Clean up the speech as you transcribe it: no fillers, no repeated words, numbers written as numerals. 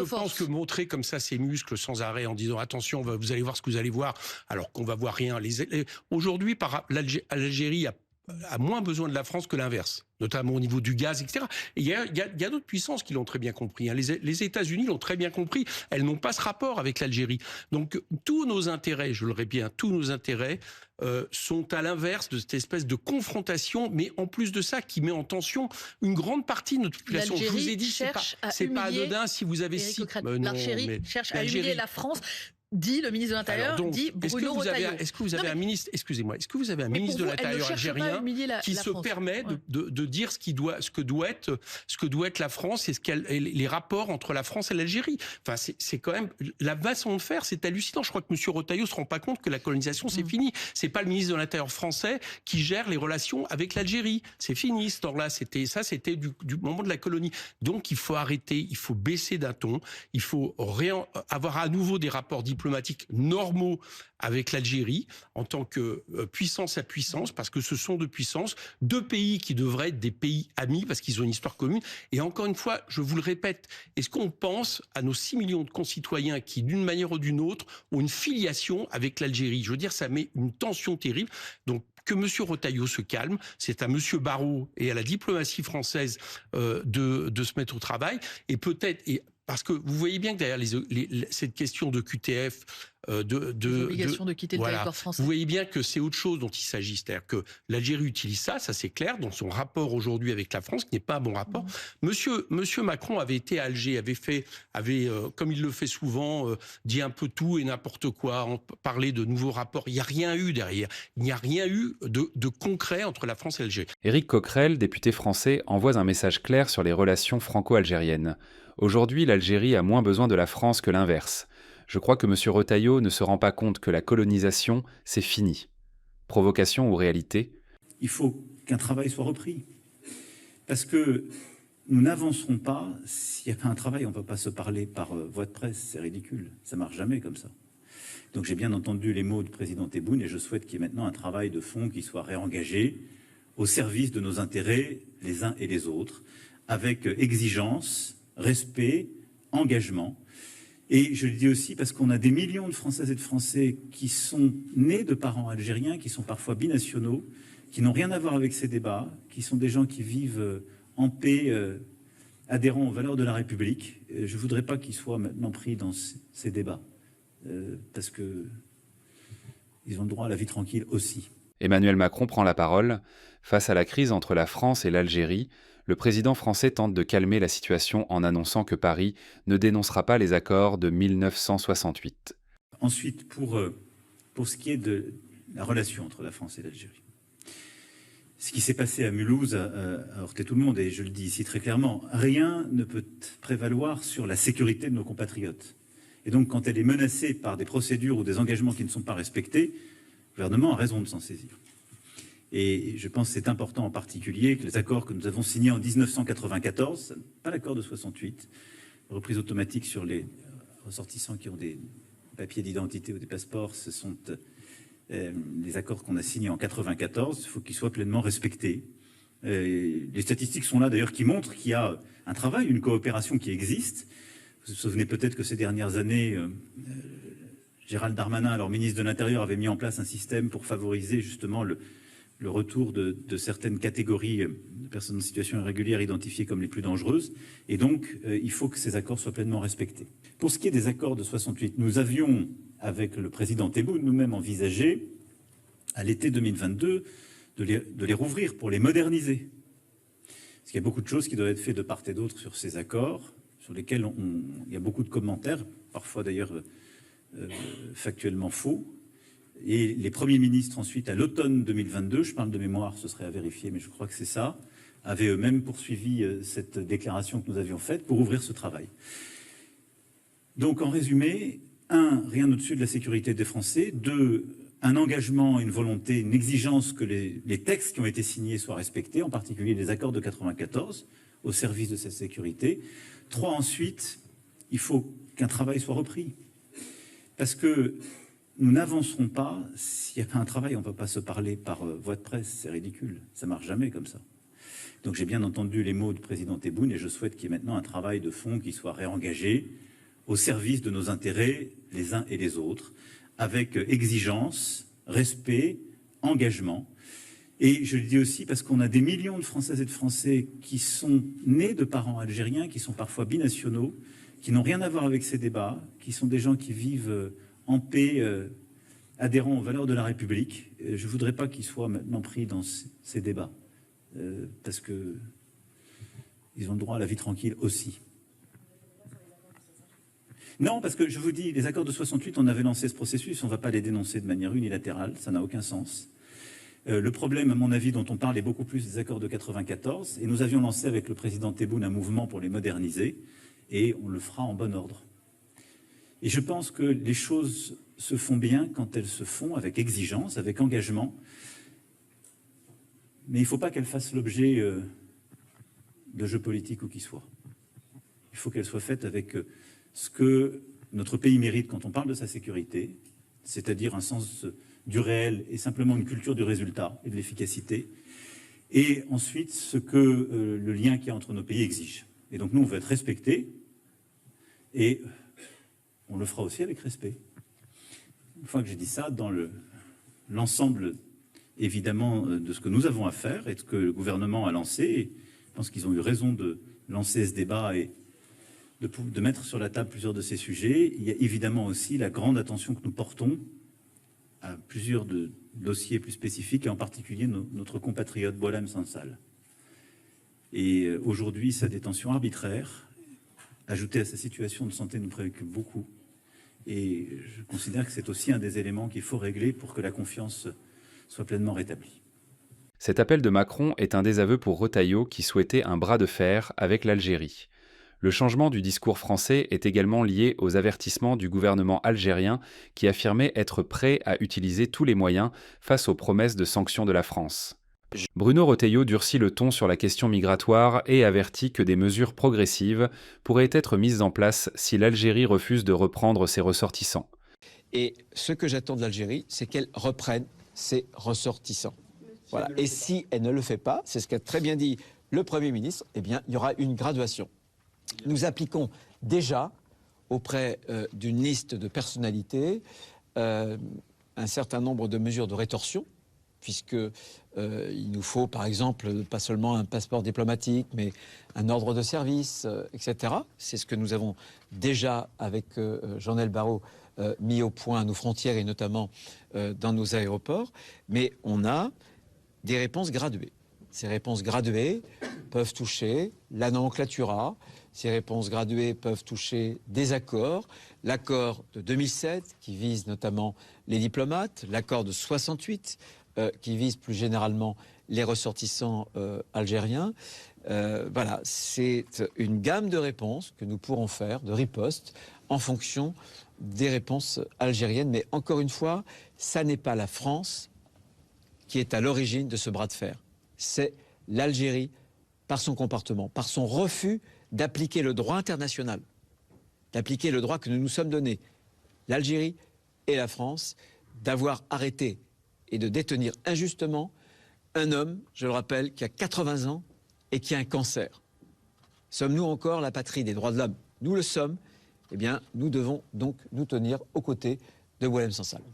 Je pense que montrer comme ça ses muscles sans arrêt en disant attention, vous allez voir ce que vous allez voir, alors qu'on va voir rien. Aujourd'hui, l'Algérie a moins besoin de la France que l'inverse, notamment au niveau du gaz, etc. Et il y a d'autres puissances qui l'ont très bien compris. Hein. Les États-Unis l'ont très bien compris. Elles n'ont pas ce rapport avec l'Algérie. Donc tous nos intérêts, je le répète bien, tous nos intérêts sont à l'inverse de cette espèce de confrontation, mais en plus de ça, qui met en tension une grande partie de notre population. Je vous ai dit, c'est pas anodin si vous avez l'Algérie cherche à humilier la France. Dit le ministre de l'Intérieur, dit Bruno Retailleau. Est-ce que vous avez un ministre, excusez-moi, est-ce que vous avez un ministre de l'Intérieur algérien qui se permet de dire ce que doit être la France et les rapports entre la France et l'Algérie? Enfin, c'est quand même la façon de faire, c'est hallucinant. Je crois que M. Retailleau se rend pas compte que la colonisation c'est fini. C'est pas le ministre de l'Intérieur français qui gère les relations avec l'Algérie. C'est fini ce temps-là. C'était du moment de la colonie. Donc il faut arrêter, il faut baisser d'un ton, il faut avoir à nouveau des rapports diplomatiques normaux avec l'Algérie en tant que puissance à puissance, parce que ce sont deux puissances, deux pays qui devraient être des pays amis parce qu'ils ont une histoire commune. Et encore une fois, je vous le répète, est-ce qu'on pense à nos 6 millions de concitoyens qui, d'une manière ou d'une autre, ont une filiation avec l'Algérie? Je veux dire, ça met une tension terrible. Donc, que M. Retailleau se calme, c'est à M. Barrot et à la diplomatie française de se mettre au travail, et peut-être... Parce que vous voyez bien que derrière cette question de QTF, l'obligation de quitter le territoire français. Vous voyez bien que c'est autre chose dont il s'agit. C'est-à-dire que l'Algérie utilise ça c'est clair, dans son rapport aujourd'hui avec la France, qui n'est pas un bon rapport. Monsieur Macron avait été à Alger, avait comme il le fait souvent, dit un peu tout et n'importe quoi, parlé de nouveaux rapports. Il n'y a rien eu derrière. Il n'y a rien eu de concret entre la France et l'Algérie. Éric Coquerel, député français, envoie un message clair sur les relations franco-algériennes. Aujourd'hui, l'Algérie a moins besoin de la France que l'inverse. Je crois que M. Retailleau ne se rend pas compte que la colonisation, c'est fini. Provocation ou réalité? Il faut qu'un travail soit repris. Parce que nous n'avancerons pas s'il n'y a pas un travail. On ne peut pas se parler par voie de presse, c'est ridicule. Ça ne marche jamais comme ça. Donc j'ai bien entendu les mots du président Tebboune et je souhaite qu'il y ait maintenant un travail de fond qui soit réengagé au service de nos intérêts les uns et les autres, avec exigence, respect, engagement. Et je le dis aussi parce qu'on a des millions de Françaises et de Français qui sont nés de parents algériens, qui sont parfois binationaux, qui n'ont rien à voir avec ces débats, qui sont des gens qui vivent en paix, adhérents aux valeurs de la République. Je ne voudrais pas qu'ils soient maintenant pris dans ces débats, parce qu'ils ont le droit à la vie tranquille aussi. Emmanuel Macron prend la parole. Face à la crise entre la France et l'Algérie, le président français tente de calmer la situation en annonçant que Paris ne dénoncera pas les accords de 1968. Ensuite, pour ce qui est de la relation entre la France et l'Algérie, ce qui s'est passé à Mulhouse a heurté tout le monde, et je le dis ici très clairement, rien ne peut prévaloir sur la sécurité de nos compatriotes. Et donc, quand elle est menacée par des procédures ou des engagements qui ne sont pas respectés, le gouvernement a raison de s'en saisir. Et je pense que c'est important en particulier que les accords que nous avons signés en 1994, pas l'accord de 68, reprise automatique sur les ressortissants qui ont des papiers d'identité ou des passeports, ce sont les accords qu'on a signés en 94, il faut qu'ils soient pleinement respectés. Les statistiques sont là d'ailleurs qui montrent qu'il y a un travail, une coopération qui existe. Vous vous souvenez peut-être que ces dernières années, Gérald Darmanin, alors ministre de l'Intérieur, avait mis en place un système pour favoriser justement le retour de certaines catégories de personnes en situation irrégulière identifiées comme les plus dangereuses. Et donc, il faut que ces accords soient pleinement respectés. Pour ce qui est des accords de 68, nous avions, avec le président Tebboune, nous-mêmes envisagé, à l'été 2022, de les rouvrir pour les moderniser. Parce qu'il y a beaucoup de choses qui doivent être faites de part et d'autre sur ces accords, sur lesquels il y a beaucoup de commentaires, parfois d'ailleurs factuellement faux. Et les premiers ministres ensuite, à l'automne 2022, je parle de mémoire, ce serait à vérifier, mais je crois que c'est ça, avaient eux-mêmes poursuivi cette déclaration que nous avions faite pour ouvrir ce travail. Donc en résumé, 1, rien au-dessus de la sécurité des Français, 2, un engagement, une volonté, une exigence que les textes qui ont été signés soient respectés, en particulier les accords de 94, au service de cette sécurité. 3, ensuite, il faut qu'un travail soit repris. Parce que nous n'avancerons pas s'il n'y a pas un travail. On ne peut pas se parler par voie de presse, c'est ridicule. Ça ne marche jamais comme ça. Donc j'ai bien entendu les mots du président Tebboune et je souhaite qu'il y ait maintenant un travail de fond qui soit réengagé au service de nos intérêts les uns et les autres, avec exigence, respect, engagement. Et je le dis aussi parce qu'on a des millions de Françaises et de Français qui sont nés de parents algériens, qui sont parfois binationaux, qui n'ont rien à voir avec ces débats, qui sont des gens qui vivent en paix, adhérents aux valeurs de la République. Je ne voudrais pas qu'ils soient maintenant pris dans ces débats, parce qu'ils ont le droit à la vie tranquille aussi. Non, parce que je vous dis, les accords de 68, on avait lancé ce processus, on ne va pas les dénoncer de manière unilatérale, ça n'a aucun sens. Le problème, à mon avis, dont on parle est beaucoup plus des accords de 94, et nous avions lancé avec le président Tebboune un mouvement pour les moderniser, et on le fera en bon ordre. Et je pense que les choses se font bien quand elles se font avec exigence, avec engagement, mais il ne faut pas qu'elles fassent l'objet de jeux politiques ou qui soient. Il faut qu'elles soient faites avec ce que notre pays mérite quand on parle de sa sécurité, c'est-à-dire un sens du réel et simplement une culture du résultat et de l'efficacité, et ensuite ce que le lien qu'il y a entre nos pays exige. Et donc nous, on veut être respectés, et on le fera aussi avec respect. Une fois que j'ai dit ça, dans l'ensemble, évidemment, de ce que nous avons à faire et de ce que le gouvernement a lancé, et je pense qu'ils ont eu raison de lancer ce débat et de mettre sur la table plusieurs de ces sujets. Il y a évidemment aussi la grande attention que nous portons à plusieurs dossiers plus spécifiques, et en particulier notre compatriote Boualem Sansal. Et aujourd'hui, sa détention arbitraire, ajoutée à sa situation de santé, nous préoccupe beaucoup. Et je considère que c'est aussi un des éléments qu'il faut régler pour que la confiance soit pleinement rétablie. Cet appel de Macron est un désaveu pour Retailleau qui souhaitait un bras de fer avec l'Algérie. Le changement du discours français est également lié aux avertissements du gouvernement algérien qui affirmait être prêt à utiliser tous les moyens face aux promesses de sanctions de la France. Bruno Retailleau durcit le ton sur la question migratoire et avertit que des mesures progressives pourraient être mises en place si l'Algérie refuse de reprendre ses ressortissants. Et ce que j'attends de l'Algérie, c'est qu'elle reprenne ses ressortissants. Voilà. Et si elle ne le fait pas, c'est ce qu'a très bien dit le Premier ministre, eh bien, il y aura une graduation. Nous appliquons déjà, auprès d'une liste de personnalités, un certain nombre de mesures de rétorsion, puisque il nous faut, par exemple, pas seulement un passeport diplomatique, mais un ordre de service, etc. C'est ce que nous avons déjà, avec Jean-Noël Barrot, mis au point à nos frontières et notamment dans nos aéroports. Mais on a des réponses graduées. Ces réponses graduées peuvent toucher la nomenclatura, ces réponses graduées peuvent toucher des accords, l'accord de 2007 qui vise notamment les diplomates, l'accord de 68 qui vise plus généralement les ressortissants algériens. Voilà, c'est une gamme de réponses que nous pourrons faire, de ripostes, en fonction des réponses algériennes. Mais encore une fois, ça n'est pas la France qui est à l'origine de ce bras de fer. C'est l'Algérie par son comportement, par son refus d'appliquer le droit international, d'appliquer le droit que nous nous sommes donné, l'Algérie et la France, d'avoir arrêté et de détenir injustement un homme, je le rappelle, qui a 80 ans et qui a un cancer. Sommes-nous encore la patrie des droits de l'homme? Nous le sommes. Eh bien, nous devons donc nous tenir aux côtés de Boualem Sansal.